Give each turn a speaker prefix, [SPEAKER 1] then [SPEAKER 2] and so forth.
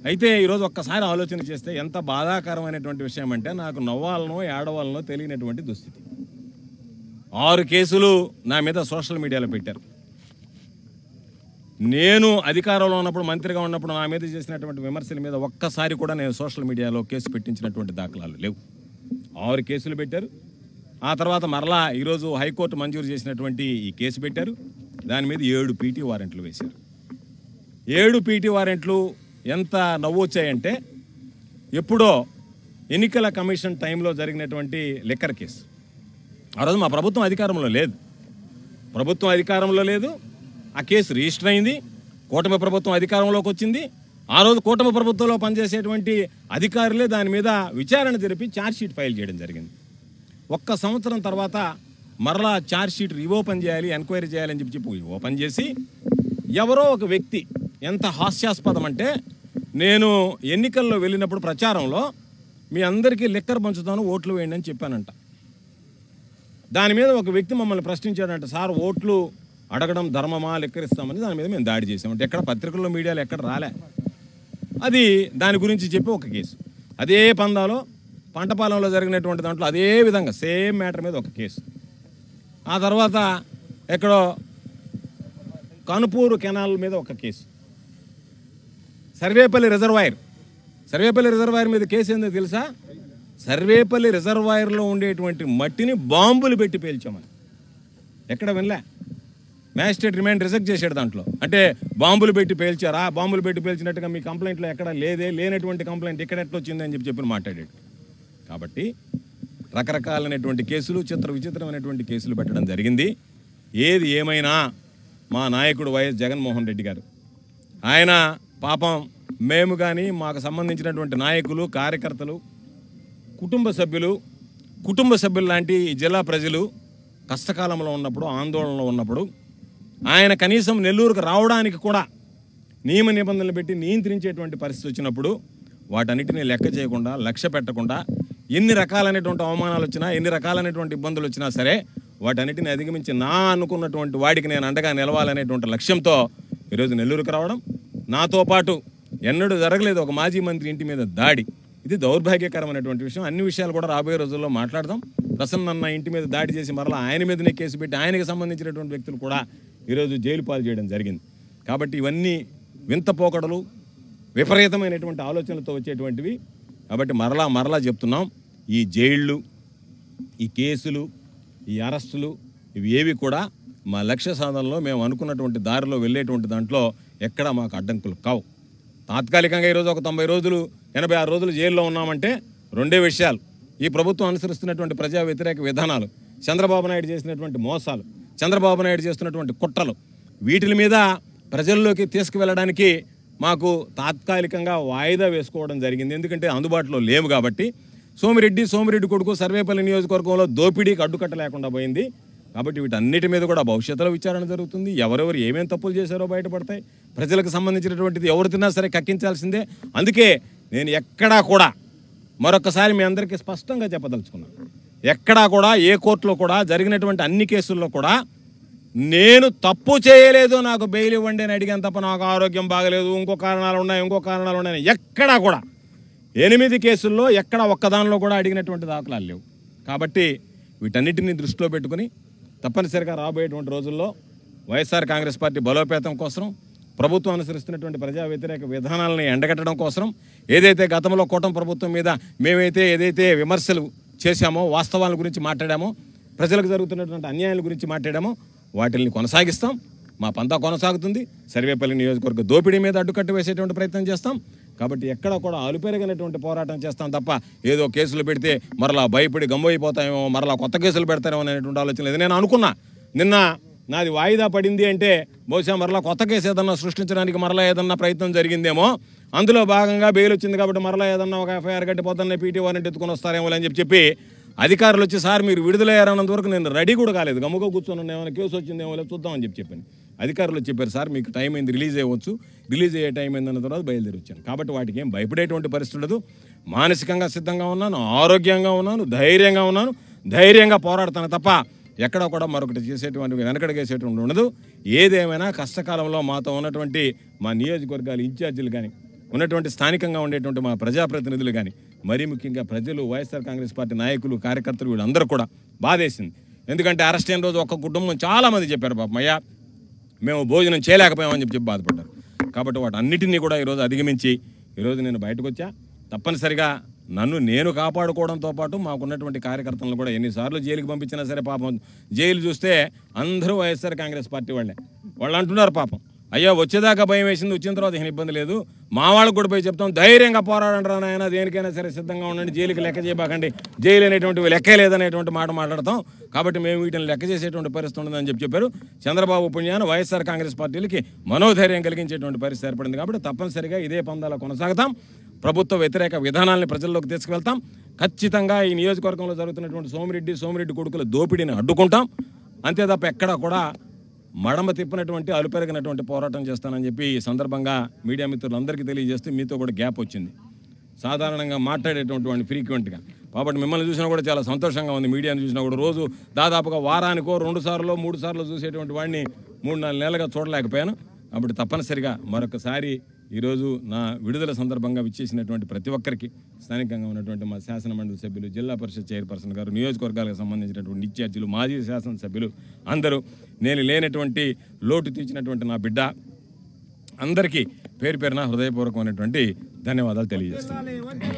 [SPEAKER 1] అయితే ఈరోజు ఒక్కసారి ఆలోచన చేస్తే ఎంత బాధాకరమైనటువంటి విషయం అంటే నాకు నవ్వాలనో ఏడవాలనో తెలియనటువంటి దుస్థితి. 6 కేసులు నా మీద సోషల్ మీడియాలో పెట్టారు. నేను అధికారంలో ఉన్నప్పుడు మంత్రిగా ఉన్నప్పుడు నా మీద చేసినటువంటి విమర్శల మీద ఒక్కసారి కూడా నేను సోషల్ మీడియాలో కేసు పెట్టించినటువంటి దాఖలాలు లేవు. 6 కేసులు పెట్టారు. ఆ తర్వాత మరలా ఈరోజు హైకోర్టు మంజూరు చేసినటువంటి ఈ కేసు పెట్టారు. దాని మీద 7 పీటీ వారెంట్లు వేశారు. 7 పీటీ వారెంట్లు ఎంత నవ్వు వచ్చాయంటే ఎప్పుడో ఎన్నికల కమిషన్ టైంలో జరిగినటువంటి లిక్కర్ కేసు. ఆ రోజు మా ప్రభుత్వం అధికారంలో లేదు. ఆ కేసు రిజిస్టర్ అయింది. కూటమి ప్రభుత్వం అధికారంలోకి వచ్చింది. ఆ రోజు కూటమి ప్రభుత్వంలో పనిచేసేటువంటి అధికారులే దాని మీద విచారణ జరిపి ఛార్జ్షీట్ ఫైల్ చేయడం జరిగింది. 1 సంవత్సరం తర్వాత మరలా ఛార్జ్షీట్ రీఓపెన్ చేయాలి, ఎంక్వైరీ చేయాలని చెప్పి ఓపెన్ చేసి ఎవరో ఒక వ్యక్తి, ఎంత హాస్యాస్పదం అంటే, నేను ఎన్నికల్లో వెళ్ళినప్పుడు ప్రచారంలో మీ అందరికీ లిక్కర్ పంచుతాను, ఓట్లు వేయండి అని చెప్పానంట. దాని మీద ఒక వ్యక్తి మమ్మల్ని ప్రశ్నించాడంట, సార్ ఓట్లు అడగడం ధర్మమా, లిక్కర్ ఇస్తామని. దాని మీద మేము దాడి చేసామంటే ఎక్కడ పత్రికల్లో మీడియాలో ఎక్కడ రాలే. అది దాని గురించి చెప్పి ఒక కేసు. అదే పందాలో పంటపాలెంలో జరిగినటువంటి దాంట్లో అదే విధంగా సేమ్ మ్యాటర్ మీద ఒక కేసు. ఆ తర్వాత ఎక్కడో కనుపూరు కెనాల్ మీద ఒక కేసు. సర్వేపల్లి రిజర్వాయర్ మీద కేసు ఏందో తెలుసా? సర్వేపల్లి రిజర్వాయర్లో ఉండేటువంటి మట్టిని బాంబులు పెట్టి పేల్చామని. ఎక్కడ వినలే. మ్యాజిస్ట్రేట్ రిమాండ్ రిజెక్ట్ చేశాడు దాంట్లో. అంటే బాంబులు పెట్టి పేల్చారా, బాంబులు పెట్టి పేల్చినట్టుగా మీ కంప్లైంట్లో ఎక్కడ లేనటువంటి కంప్లైంట్ ఇక్కడ ఎట్లా వచ్చిందని చెప్పి మాట్లాడాడు. కాబట్టి రకరకాలైనటువంటి కేసులు, విచిత్రమైనటువంటి కేసులు పెట్టడం జరిగింది. ఏది ఏమైనా మా నాయకుడు వైఎస్ జగన్మోహన్ రెడ్డి గారు, ఆయన పాపం మేము కానీ మాకు సంబంధించినటువంటి నాయకులు, కార్యకర్తలు, కుటుంబ సభ్యులు లాంటి ఈ జిల్లా ప్రజలు కష్టకాలంలో ఉన్నప్పుడు, ఆందోళనలో ఉన్నప్పుడు ఆయన కనీసం నెల్లూరుకు రావడానికి కూడా నియమ నిబంధనలు పెట్టి నియంత్రించేటువంటి పరిస్థితి వచ్చినప్పుడు వాటన్నిటిని లెక్క చేయకుండా, లక్ష్య పెట్టకుండా, ఎన్ని రకాలైనటువంటి అవమానాలు వచ్చినా, ఎన్ని రకాలైనటువంటి ఇబ్బందులు వచ్చినా సరే వాటన్నిటిని అధిగమించి నా అనుకున్నటువంటి వాడికి నేను అండగా నిలవాలనేటువంటి లక్ష్యంతో ఈరోజు నెల్లూరుకు రావడం. నాతో పాటు ఎన్నడూ జరగలేదు ఒక మాజీ మంత్రి ఇంటి మీద దాడి. ఇది దౌర్భాగ్యకరమైనటువంటి విషయం. అన్ని విషయాలు కూడా రాబోయే రోజుల్లో మాట్లాడదాం. ప్రసన్న ఇంటి మీద దాడి చేసి మరలా ఆయన మీదనే కేసు పెట్టి ఆయనకి సంబంధించినటువంటి వ్యక్తులు కూడా ఈరోజు జైలు పాలు చేయడం జరిగింది. కాబట్టి ఇవన్నీ వింత పోకడలు, విపరీతమైనటువంటి ఆలోచనలతో వచ్చేటువంటివి. కాబట్టి మరలా చెప్తున్నాం, ఈ జైళ్ళు, ఈ కేసులు, ఈ అరెస్టులు ఇవి ఏవి కూడా మా లక్ష్య సాధనలో మేము అనుకున్నటువంటి దారిలో వెళ్ళేటువంటి దాంట్లో ఎక్కడా మాకు అడ్డంకులు కావు. తాత్కాలికంగా ఈరోజు ఒక 90 రోజులు 86 రోజులు జైల్లో ఉన్నామంటే 2 విషయాలు. ఈ ప్రభుత్వం అనుసరిస్తున్నటువంటి ప్రజా వ్యతిరేక విధానాలు, చంద్రబాబు నాయుడు చేసినటువంటి మోసాలు, చంద్రబాబు నాయుడు చేస్తున్నటువంటి కుట్రలు, వీటి మీద ప్రజల్లోకి తీసుకువెళ్ళడానికి మాకు తాత్కాలికంగా వాయిదా వేసుకోవడం జరిగింది. ఎందుకంటే అందుబాటులో లేవు కాబట్టి. సోమిరెడ్డి కొడుకు సర్వేపల్లి నియోజకవర్గంలో దోపిడీకి అడ్డుకట్ట లేకుండా పోయింది. కాబట్టి వీటన్నిటి మీద కూడా భవిష్యత్తులో విచారణ జరుగుతుంది. ఎవరెవరు ఏమేం తప్పులు చేశారో బయటపడతాయి. ప్రజలకు సంబంధించినటువంటిది ఎవరు తిన్నా సరే కక్కించాల్సిందే. అందుకే నేను ఎక్కడా కూడా మరొకసారి మీ అందరికీ స్పష్టంగా చెప్పదలుచుకున్నాను, ఎక్కడా కూడా ఏ కోర్టులో కూడా జరిగినటువంటి అన్ని కేసుల్లో కూడా నేను తప్పు చేయలేదు, నాకు బెయిల్ ఇవ్వండి అని అడిగాను తప్ప నాకు ఆరోగ్యం బాగలేదు, ఇంకో కారణాలు ఉన్నాయి ఎక్కడా కూడా 8 కేసుల్లో ఎక్కడ ఒక్కదానిలో కూడా అడిగినటువంటి దాఖలాలు లేవు. కాబట్టి వీటన్నిటిని దృష్టిలో పెట్టుకుని తప్పనిసరిగా రాబోయేటువంటి రోజుల్లో వైఎస్ఆర్ కాంగ్రెస్ పార్టీ బలోపేతం కోసం, ప్రభుత్వం అనుసరిస్తున్నటువంటి ప్రజా వ్యతిరేక విధానాలని ఎండగట్టడం కోసం, ఏదైతే గతంలో కూటమి ప్రభుత్వం మీద ఏదైతే విమర్శలు చేశామో, వాస్తవాల గురించి మాట్లాడామో, ప్రజలకు జరుగుతున్నటువంటి అన్యాయాల గురించి మాట్లాడామో వాటిని కొనసాగిస్తాం. మా పంతా కొనసాగుతుంది. సర్వేపల్లి నియోజకవర్గ దోపిడీ మీద అడ్డుకట్ట వేసేటువంటి ప్రయత్నం చేస్తాం. కాబట్టి ఎక్కడ కూడా అలుపెరగనటువంటి పోరాటం చేస్తాం తప్ప ఏదో కేసులు పెడితే మరలా భయపడి గమ్మైపోతామేమో, మరలా కొత్త కేసులు పెడతారేమో అనేటువంటి ఆలోచన లేదు. నేను అనుకున్నా నిన్న నాది వాయిదా పడింది అంటే బహుశా మరలా కొత్త కేసు ఏదన్నా సృష్టించడానికి మరలా ఏదన్నా ప్రయత్నం జరిగిందేమో, అందులో భాగంగా బెయిల్ వచ్చింది కాబట్టి మరలా ఏదన్నా ఒక ఎఫ్ఐఆర్ కట్టి పొద్దున్నే పీటీ వారెంట్ ఎత్తుకొని వస్తారేమో అని చెప్పి అధికారులు వచ్చి సార్ మీరు విడుదలయ్యారన్నంత వరకు నేను రెడీ కూడా కాలేదు, గమ్ముగా కూర్చొని ఏమైనా కేసు వచ్చిందేమో లేదు చూద్దామని చెప్పాను. అధికారులు చెప్పారు సార్ మీకు టైం అయింది, రిలీజ్ అయ్యే టైం అయిందన్న తర్వాత బయలుదేరి వచ్చాను. కాబట్టి వాటికి ఏం భయపడేటువంటి పరిస్థితి ఉండదు. మానసికంగా సిద్ధంగా ఉన్నాను, ఆరోగ్యంగా ఉన్నాను, ధైర్యంగా పోరాడతాను తప్ప ఎక్కడ కూడా మరొకటి చేసేటువంటి వెనకడిగేసేటువంటి ఉండదు. ఏదేమైనా కష్టకాలంలో మాతో ఉన్నటువంటి మా నియోజకవర్గాల ఇన్ఛార్జీలు కానీ, ఉన్నటువంటి స్థానికంగా ఉండేటువంటి మా ప్రజాప్రతినిధులు కానీ మరీ ముఖ్యంగా ప్రజలు, వైఎస్ఆర్ కాంగ్రెస్ పార్టీ నాయకులు, కార్యకర్తలు వీళ్ళందరూ కూడా బాధేసింది. ఎందుకంటే అరెస్ట్ అయిన రోజు ఒక్క కుటుంబం చాలామంది చెప్పారు పాపం, అయ్యా మేము భోజనం చేయలేకపోయామని చెప్పి బాధపడ్డారు. కాబట్టి వాటి అన్నిటినీ కూడా ఈరోజు అధిగమించి ఈరోజు నేను బయటకు వచ్చా. తప్పనిసరిగా నన్ను నేను కాపాడుకోవడంతో పాటు మాకున్నటువంటి కార్యకర్తలను కూడా ఎన్నిసార్లు జైలుకి పంపించినా సరే పాపం జైలు చూస్తే అందరూ వైఎస్ఆర్ కాంగ్రెస్ పార్టీ వాళ్ళు అంటున్నారు పాపం, అయ్యా వచ్చేదాకా భయం వేసింది, వచ్చిన తర్వాత ఏం ఇబ్బంది లేదు, మా వాళ్ళకు కూడా పోయి చెప్తాం ధైర్యంగా పోరాడంటారా నాయన, దేనికైనా సరే సిద్ధంగా ఉండండి, జైలుకి లెక్క చేయబాకండి, జైలు అనేటువంటి లెక్కే లేదనేటువంటి మాట మాట్లాడతాం, కాబట్టి మేము వీటిని లెక్క చేసేటువంటి పరిస్థితి ఉండదని చెప్పారు. చంద్రబాబు పుణ్యాన వైఎస్ఆర్ కాంగ్రెస్ పార్టీలకి మనోధైర్యం కలిగించేటువంటి పరిస్థితి ఏర్పడింది. కాబట్టి తప్పనిసరిగా ఇదే పందాల కొనసాగుతాం. ప్రభుత్వ వ్యతిరేక విధానాలని ప్రజల్లోకి తీసుకువెళ్తాం. ఖచ్చితంగా ఈ నియోజకవర్గంలో జరుగుతున్నటువంటి సోమిరెడ్డి కొడుకుల దోపిడీని అడ్డుకుంటాం. అంతే తప్ప ఎక్కడా కూడా మడమ తిప్పినటువంటి అలుపెరిగినటువంటి పోరాటం చేస్తానని చెప్పి ఈ సందర్భంగా మీడియా మిత్రులందరికీ తెలియజేస్తూ మీతో కూడా గ్యాప్ వచ్చింది. సాధారణంగా మాట్లాడేటువంటి ఫ్రీక్వెంట్గా కాబట్టి మిమ్మల్ని చూసినా కూడా చాలా సంతోషంగా ఉంది. మీడియాని చూసినా కూడా రోజు దాదాపుగా వారానికో 2 సార్లు 3 సార్లు చూసేటువంటి వాడిని 3-4 నెలలుగా చూడలేకపోయాను. కాబట్టి తప్పనిసరిగా మరొకసారి ఈరోజు నా విడుదల సందర్భంగా విచ్చేసినటువంటి ప్రతి ఒక్కరికి, స్థానికంగా ఉన్నటువంటి మా శాసనమండలి సభ్యులు, జిల్లా పరిషత్ చైర్పర్సన్ గారు, నియోజకవర్గాలకు సంబంధించినటువంటి ఇన్ఛార్జీలు, మాజీ శాసనసభ్యులు అందరూ, నేను లేనటువంటి లోటు తీర్చినటువంటి నా బిడ్డ అందరికీ పేరు పేరున హృదయపూర్వకమైనటువంటి ధన్యవాదాలు తెలియజేస్తున్నాను.